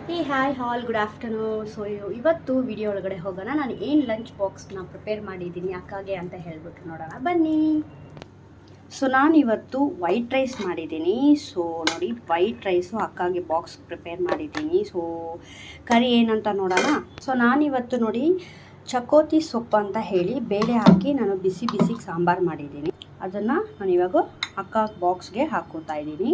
ಹೇ hi all good afternoon. So ಇವತ್ತು video ಒಳಗಡೆ ಹೋಗೋಣ. ನಾನು ಏನು ಲಂಚ್ ಬಾಕ್ಸ್ನ ಪ್ರಿಪೇರ್ ಮಾಡಿದ್ದೀನಿ ಅಕ್ಕಾಗೆ ಅಂತ ಹೇಳ್ಬಿಟ್ಟು ನೋಡೋಣ ಬನ್ನಿ. ಸೊ ನಾನಿವತ್ತು ವೈಟ್ ರೈಸ್ ಮಾಡಿದ್ದೀನಿ. ಸೊ ನೋಡಿ, ವೈಟ್ ರೈಸು ಅಕ್ಕಾಗೆ ಬಾಕ್ಸ್ ಪ್ರಿಪೇರ್ ಮಾಡಿದ್ದೀನಿ. ಸೊ ಕರಿ ಏನಂತ ನೋಡೋಣ. ಸೊ ನಾನಿವತ್ತು ನೋಡಿ ಚಕೋತಿ ಸೊಪ್ಪು ಅಂತ ಹೇಳಿ ಬೇಳೆ ಹಾಕಿ ನಾನು ಬಿಸಿ ಬಿಸಿಗೆ ಸಾಂಬಾರು ಮಾಡಿದ್ದೀನಿ. ಅದನ್ನು ನಾನು ಇವಾಗ ಅಕ್ಕ ಬಾಕ್ಸ್ಗೆ ಹಾಕೋತಾ ಇದ್ದೀನಿ.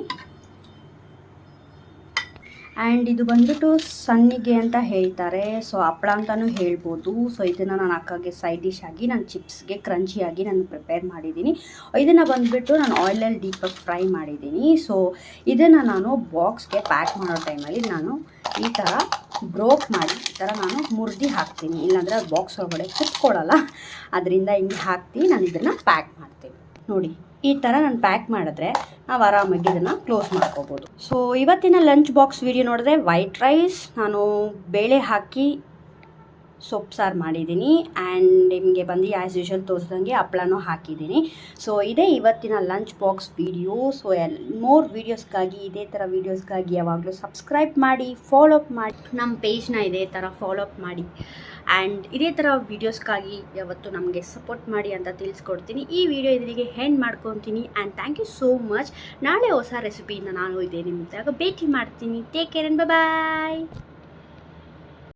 ಆ್ಯಂಡ್ ಇದು ಬಂದ್ಬಿಟ್ಟು ಸಣ್ಣಿಗೆ ಅಂತ ಹೇಳ್ತಾರೆ, ಸೊ ಹಪ್ಪಳ ಅಂತಲೂ ಹೇಳ್ಬೋದು. ಸೊ ಇದನ್ನು ನಾನು ಅಕ್ಕಾಗೆ ಸೈಡ್ ಡಿಶ್ ಆಗಿ ನಾನು ಚಿಪ್ಸ್ಗೆ ಕ್ರಂಚಿಯಾಗಿ ನಾನು ಪ್ರಿಪೇರ್ ಮಾಡಿದ್ದೀನಿ. ಇದನ್ನು ಬಂದುಬಿಟ್ಟು ನಾನು ಆಯಿಲಲ್ಲಿ ಡೀಪಾಗಿ ಫ್ರೈ ಮಾಡಿದ್ದೀನಿ. ಸೊ ಇದನ್ನು ನಾನು ಬಾಕ್ಸ್ಗೆ ಪ್ಯಾಕ್ ಮಾಡೋ ಟೈಮಲ್ಲಿ ನಾನು ಈ ಥರ ಬ್ರೋಕ್ ಮಾಡಿ ಈ ಥರ ನಾನು ಮುರಿದು ಹಾಕ್ತೀನಿ, ಇಲ್ಲಾಂದರೆ ಬಾಕ್ಸ್ ಒಳಗಡೆ ಕುತ್ಕೊಳ್ಳಲ್ಲ. ಅದರಿಂದ ಹಿಂಗೆ ಹಾಕ್ತಿ ನಾನು ಇದನ್ನು ಪ್ಯಾಕ್ ಮಾಡ್ತೀನಿ. ನೋಡಿ ಈ ಥರ ನಾನು ಪ್ಯಾಕ್ ಮಾಡಿದ್ರೆ ನಾವು ಆರಾಮಾಗಿ ಇದನ್ನು ಕ್ಲೋಸ್ ಮಾಡ್ಕೋಬೋದು. ಸೊ ಇವತ್ತಿನ ಲಂಚ್ ಬಾಕ್ಸ್ ವಿಡಿಯೋ ನೋಡಿದ್ರೆ ವೈಟ್ ರೈಸ್, ನಾನು ಬೇಳೆ ಹಾಕಿ ಸೊಪ್ಪು ಸಾರು ಮಾಡಿದ್ದೀನಿ. ಆ್ಯಂಡ್ ನಿಮಗೆ ಬಂದು ಆ್ಯಸ್ ಯೂಶುವಲ್ ತೋರಿಸ್ದಂಗೆ ಹಪ್ಪಳನೂ ಹಾಕಿದ್ದೀನಿ. ಸೊ ಇದೇ ಇವತ್ತಿನ lunch box video. So more ವೀಡಿಯೋಸ್ಗಾಗಿ, ಇದೇ ಥರ ವೀಡಿಯೋಸ್ಗಾಗಿ ಯಾವಾಗಲೂ ಸಬ್ಸ್ಕ್ರೈಬ್ ಮಾಡಿ, ಫಾಲೋ ಅಪ್ ಮಾಡಿ, ನಮ್ಮ ಪೇಜ್ನ ಇದೇ ಥರ ಫಾಲೋ ಅಪ್ ಮಾಡಿ. ಆ್ಯಂಡ್ ಇದೇ ಥರ ವೀಡಿಯೋಸ್ಗಾಗಿ ಯಾವತ್ತು ನಮಗೆ ಸಪೋರ್ಟ್ ಮಾಡಿ ಅಂತ ತಿಳಿಸ್ಕೊಡ್ತೀನಿ. ಈ ವಿಡಿಯೋ ಇದರಿಗೆ ಹೆಂಡ್ ಮಾಡ್ಕೊತೀನಿ. And thank you so much. ನಾಳೆ ಹೊಸ ರೆಸಿಪಿಯಿಂದ ನಾನು ಇದೇ ನಿಮ್ಮ ಭೇಟಿ ಮಾಡ್ತೀನಿ. Take care and bye.